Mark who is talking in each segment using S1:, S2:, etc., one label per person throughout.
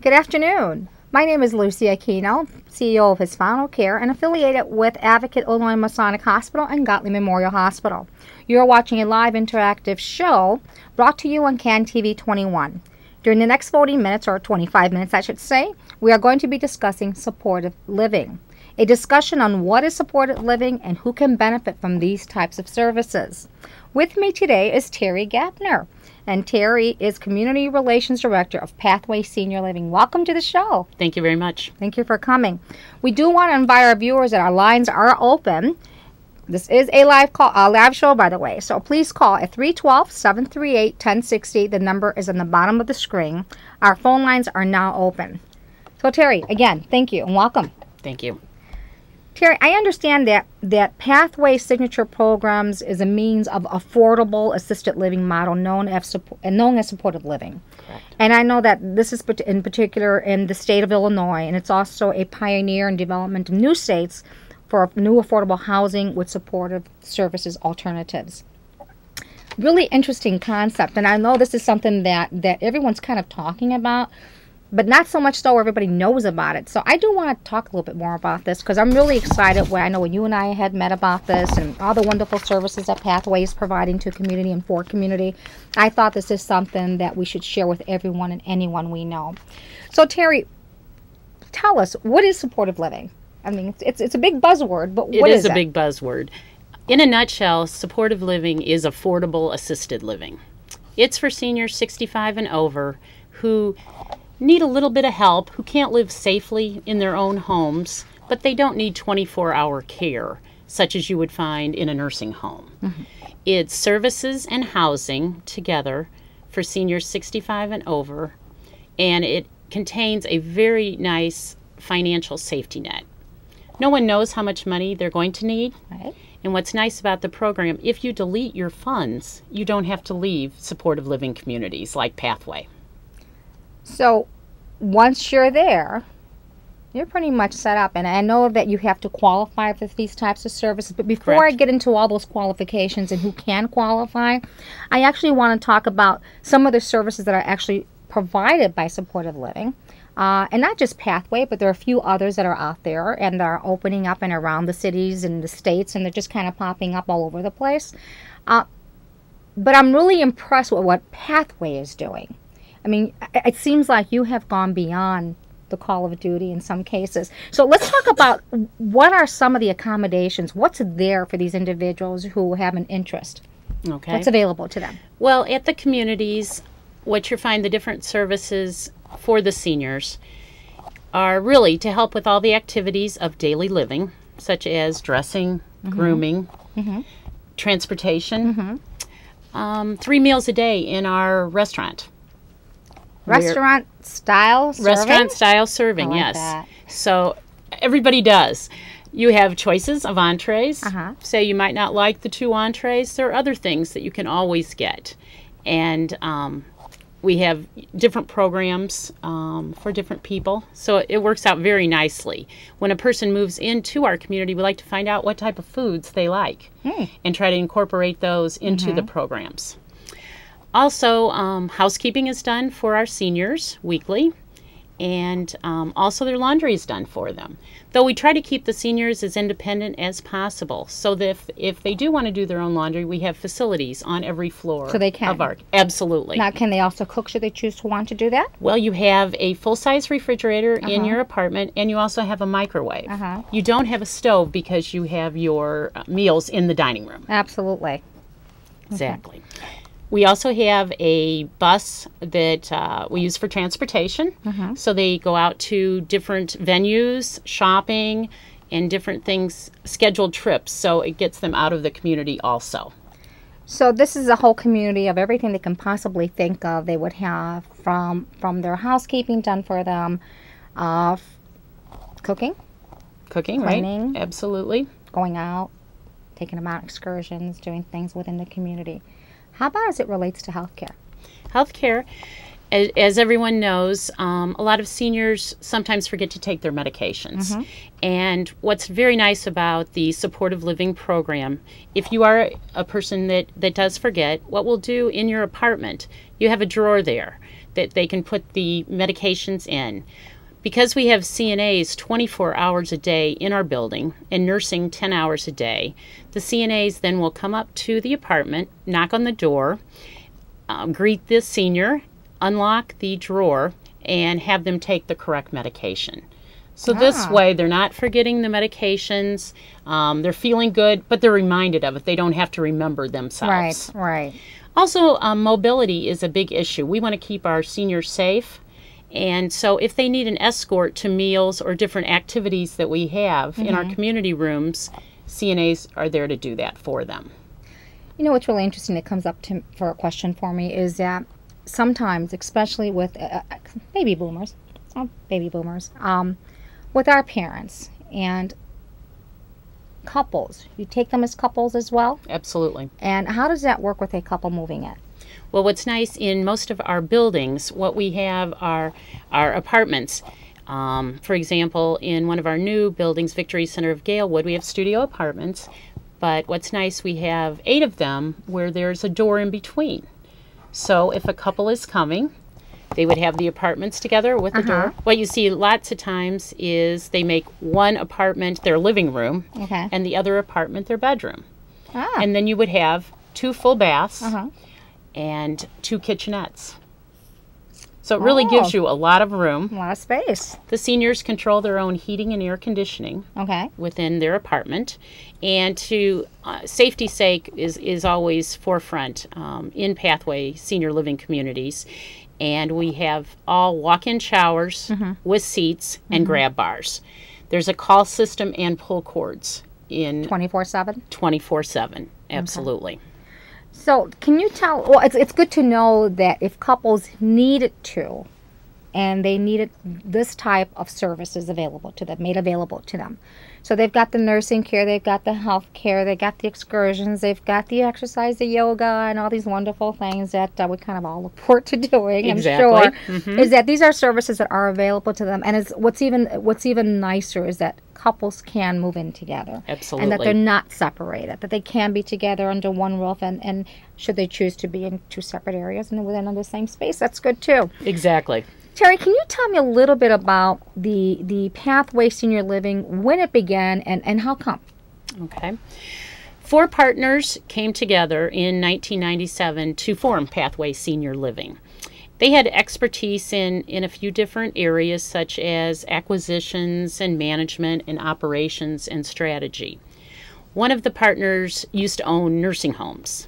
S1: Good afternoon. My name is Lucy Aquino, CEO of Hispano Care and affiliated with Advocate Illinois Masonic Hospital and Gottlieb Memorial Hospital. You are watching a live interactive show brought to you on CAN TV 21. During the next 40 minutes, or 25 minutes I should say, we are going to be discussing supportive living. A discussion on what is supportive living and who can benefit from these types of services. With me today is Terry Gapner, and Terry is Community Relations Director of Pathway Senior Living. Welcome to the show.
S2: Thank you very much.
S1: Thank you for coming. We do want to invite our viewers that our lines are open. This is a live show, by the way, so please call at 312-738-1060. The number is on the bottom of the screen. Our phone lines are now open. So Terry, again, thank you and welcome.
S2: Thank you.
S1: Terry, I understand that Pathway Signature Programs is a means of affordable assisted living model known as supportive living.
S2: Correct.
S1: And I know that this is in particular in the state of Illinois, and it's also a pioneer in development of new states for new affordable housing with supportive services alternatives. Really interesting concept, and I know this is something that everyone's kind of talking about, but not so much so everybody knows about it. So I do want to talk a little bit more about this because I'm really excited. I know when you and I had met about this and all the wonderful services that Pathway is providing to community and for community, I thought this is something that we should share with everyone and anyone we know. So Terry, tell us, what is supportive living? I mean, it's a big buzzword, but what is it?
S2: It is a big buzzword. In a nutshell, supportive living is affordable assisted living. It's for seniors 65 and over who need a little bit of help, who can't live safely in their own homes, but they don't need 24-hour care, such as you would find in a nursing home. Mm-hmm. It's services and housing together for seniors 65 and over, and it contains a very nice financial safety net. No one knows how much money they're going to need.
S1: Right.
S2: And what's nice about the program, if you delete your funds, you don't have to leave supportive living communities like Pathway.
S1: So once you're there, you're pretty much set up. And I know that you have to qualify for these types of services. But before
S2: Correct.
S1: I get into all those qualifications and who can qualify, I actually want to talk about some of the services that are actually provided by supportive living. And not just Pathway, but there are a few others that are out there and are opening up and around the cities and the states, and they're just kind of popping up all over the place. But I'm really impressed with what Pathway is doing. I mean, it seems like you have gone beyond the call of duty in some cases. So let's talk about what are some of the accommodations, what's there for these individuals who have an interest.
S2: Okay.
S1: What's available to them?
S2: Well, at the communities, what you find the different services for the seniors are really to help with all the activities of daily living, such as dressing, mm-hmm. grooming, mm-hmm. transportation, mm-hmm. 3 meals a day in our restaurant.
S1: Restaurant-style serving?
S2: Restaurant-style serving,
S1: I like
S2: yes.
S1: that.
S2: So everybody does. You have choices of entrees.
S1: Uh-huh.
S2: Say you might not like the 2 entrees. There are other things that you can always get. And we have different programs for different people. So it works out very nicely. When a person moves into our community, we like to find out what type of foods they like and try to incorporate those into the programs. Also, housekeeping is done for our seniors weekly, and also their laundry is done for them. Though we try to keep the seniors as independent as possible, so that if they do want to do their own laundry, we have facilities on every floor.
S1: So they can?
S2: Of our, absolutely.
S1: Now, can they also cook should they choose to want to do that?
S2: Well, you have a full-size refrigerator in your apartment, and you also have a microwave. You don't have a stove because you have your meals in the dining room.
S1: Absolutely.
S2: Exactly. Okay. We also have a bus that we use for transportation. So they go out to different venues, shopping, and different things, scheduled trips. So it gets them out of the community also.
S1: So this is a whole community of everything they can possibly think of. They would have from their housekeeping done for them, cooking, cleaning,
S2: right? Absolutely.
S1: Going out, taking them out excursions, doing things within the community. How about as it relates to healthcare?
S2: Healthcare, As everyone knows, a lot of seniors sometimes forget to take their medications. And what's very nice about the supportive living program, if you are a person that does forget, what we'll do in your apartment, you have a drawer there that they can put the medications in. Because we have CNAs 24 hours a day in our building and nursing 10 hours a day, the CNAs then will come up to the apartment, knock on the door, greet the senior, unlock the drawer, and have them take the correct medication. So this way, they're not forgetting the medications, they're feeling good, but they're reminded of it. They don't have to remember themselves.
S1: Right.
S2: Also, mobility is a big issue. We want to keep our seniors safe. And so if they need an escort to meals or different activities that we have in our community rooms, CNAs are there to do that for them.
S1: You know what's really interesting that comes up for a question for me is that sometimes, especially with baby boomers, with our parents and couples, you take them as couples as well?
S2: Absolutely.
S1: And how does that work with a couple moving in?
S2: Well, what's nice in most of our buildings, what we have are our apartments. For example, in one of our new buildings, Victory Center of Galewood, we have studio apartments. But what's nice, we have 8 of them where there's a door in between. So if a couple is coming, they would have the apartments together with the door. What you see lots of times is they make one apartment their living room and the other apartment their bedroom. And then you would have 2 full baths and 2 kitchenettes. So it really gives you a lot of room.
S1: A lot of space.
S2: The seniors control their own heating and air conditioning within their apartment. And to safety's sake is always forefront in Pathway senior living communities. And we have all walk-in showers with seats and grab bars. There's a call system and pull cords in
S1: 24/7?
S2: 24/7, absolutely.
S1: So can you tell, well, it's good to know that if couples needed to, and they needed this type of services available to them, made available to them. So they've got the nursing care, they've got the health care, they've got the excursions, they've got the exercise, the yoga, and all these wonderful things that we kind of all look forward to doing, I'm sure. Is that these are services that are available to them. And what's even nicer is that couples can move in together.
S2: Absolutely.
S1: And that they're not separated, that they can be together under one roof, and should they choose to be in 2 separate areas and within the same space, that's good too.
S2: Exactly.
S1: Terry, can you tell me a little bit about the Pathway Senior Living, when it began, and how come?
S2: Okay. 4 partners came together in 1997 to form Pathway Senior Living. They had expertise in a few different areas such as acquisitions and management and operations and strategy. One of the partners used to own nursing homes.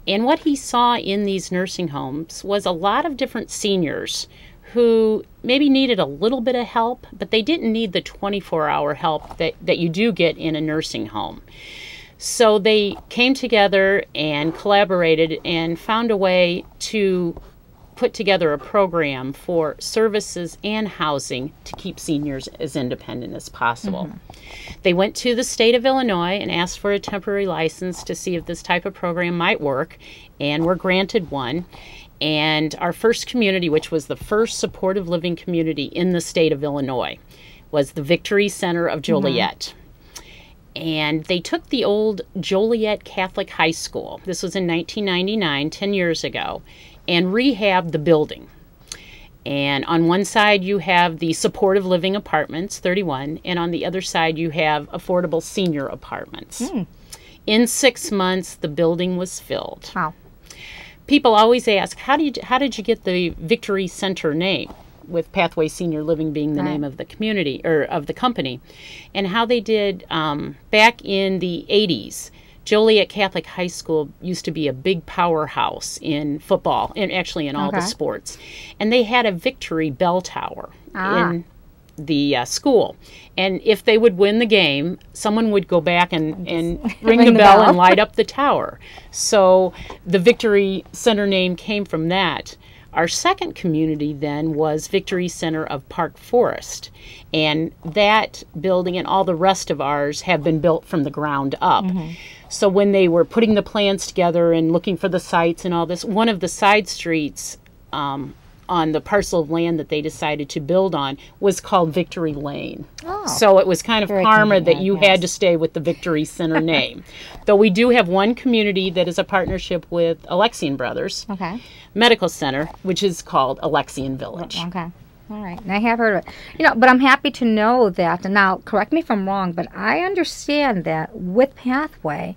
S2: And what he saw in these nursing homes was a lot of different seniors who maybe needed a little bit of help, but they didn't need the 24-hour help that you do get in a nursing home. So they came together and collaborated and found a way to put together a program for services and housing to keep seniors as independent as possible. They went to the state of Illinois and asked for a temporary license to see if this type of program might work, and were granted one. And our first community, which was the first supportive living community in the state of Illinois, was the Victory Center of Joliet. And they took the old Joliet Catholic High School, this was in 1999, 10 years ago, and rehabbed the building. And on one side you have the supportive living apartments, 31, and on the other side you have affordable senior apartments. In 6 months, the building was filled.
S1: Wow.
S2: People always ask, how did you get the Victory Center name, with Pathway Senior Living being the name of the community, or of the company? And how they did back in the 80s, Joliet Catholic High School used to be a big powerhouse in football, and actually in all the sports. And they had a Victory bell tower in the school. And if they would win the game, someone would go back and ring the bell and light up the tower. So the Victory Center name came from that. Our second community then was Victory Center of Park Forest. And that building and all the rest of ours have been built from the ground up. So when they were putting the plans together and looking for the sites and all this, one of the side streets on the parcel of land that they decided to build on was called Victory Lane.
S1: Oh,
S2: so it was kind of
S1: very
S2: karma that
S1: convenient,
S2: you
S1: yes.
S2: had to stay with the Victory Center name. Though we do have one community that is a partnership with Alexian Brothers
S1: Okay.
S2: Medical Center, which is called Alexian Village.
S1: Okay. All right. And I have heard of it. But I'm happy to know that. And now, correct me if I'm wrong, but I understand that with Pathway,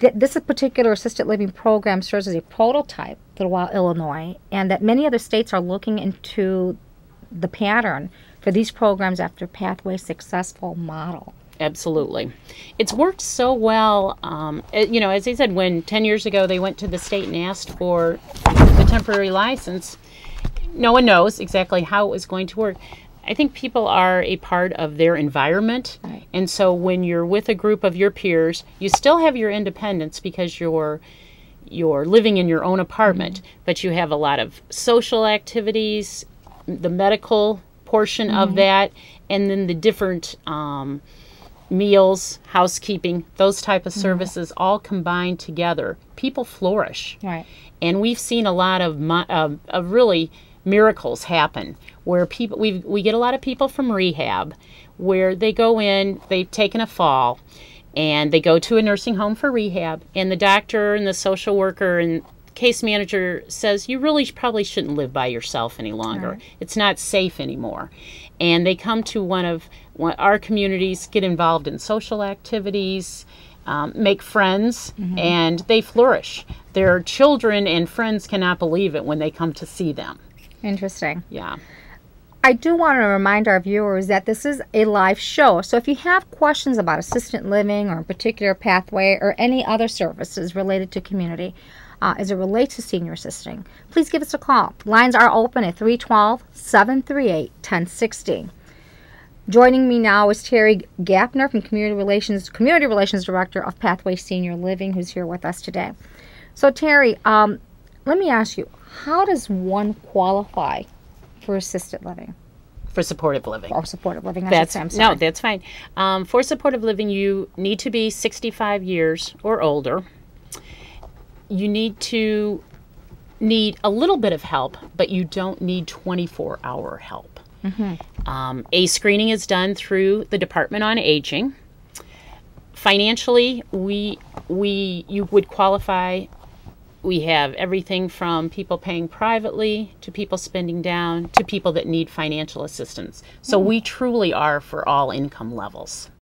S1: that this particular assisted living program serves as a prototype throughout Illinois, and that many other states are looking into the pattern for these programs after Pathway's successful model.
S2: Absolutely. It's worked so well. As I said, when 10 years ago they went to the state and asked for the temporary license, no one knows exactly how it was going to work. I think people are a part of their environment.
S1: Right.
S2: And so when you're with a group of your peers, you still have your independence because you're living in your own apartment, but you have a lot of social activities, the medical portion of that, and then the different meals, housekeeping, those type of services all combined together. People flourish.
S1: Right.
S2: And we've seen a lot of really miracles happen where people we get a lot of people from rehab where they go in, they've taken a fall, and they go to a nursing home for rehab, and the doctor and the social worker and case manager says, you really probably shouldn't live by yourself any longer.
S1: Right.
S2: It's not safe anymore. And they come to one of our communities, get involved in social activities, make friends, and they flourish. Their children and friends cannot believe it when they come to see them.
S1: Interesting.
S2: Yeah.
S1: I do want to remind our viewers that this is a live show. So if you have questions about assisted living or a particular Pathway or any other services related to community as it relates to senior assisting, please give us a call. Lines are open at 312-738-1060. Joining me now is Terry Gapner from Community Relations Director of Pathway Senior Living, who's here with us today. So Terry, let me ask you, how does one qualify for assisted living?
S2: For supportive living.
S1: Or supportive living, I should say. I'm sorry.
S2: No, that's fine. For supportive living, you need to be 65 years or older. You need a little bit of help, but you don't need 24-hour help. A screening is done through the Department on Aging. Financially, you would qualify. We have everything from people paying privately to people spending down to people that need financial assistance. So we truly are for all income levels.